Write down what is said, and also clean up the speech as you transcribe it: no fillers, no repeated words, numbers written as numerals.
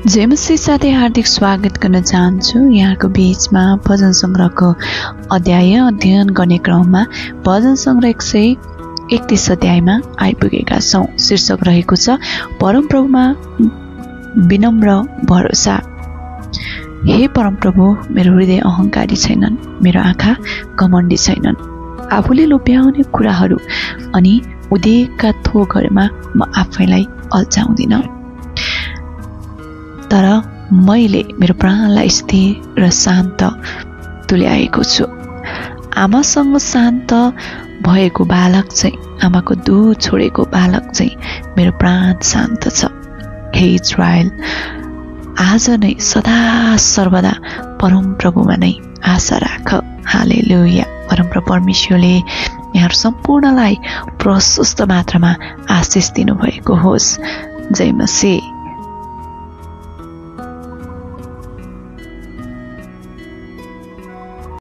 जय मसीह साथै हार्दिक स्वागत गर्न चाहन्छु। यहाँको बीचमा भजन संग्रहको अध्ययन गर्ने क्रममा भजन संग्रह 131 अध्यायमा आइपुगेका छौं। शीर्षक रहेको छ परमप्रभुमा विनम्र भरोसा। हे परमप्रभु, मेरो हृदय अहंकारी छैनन्, मेरो आँखा घमण्डी छैनन्। आफूले लोभ्याउने कुराहरू अनि उदेकका थोकहरूमा म आफैलाई अल्झाउँदिन, तर मैले मेरो प्राणलाई स्थिर र शान्त तुल्याएको छु। आमासँग शान्त भएको बालक चाहिँ, आमाको दूध छोडेको बालक चाहिँ मेरो प्राण शान्त छ। हे इजरायल, आज नै सदा सर्वदा परमप्रभुमा नै आशा राख। हालेलुया। परमप्रभु परमेश्वरले यहाँहरू सम्पूर्णलाई प्रशस्त मात्रामा आशिष दिनुभएको होस्। जय मसीह।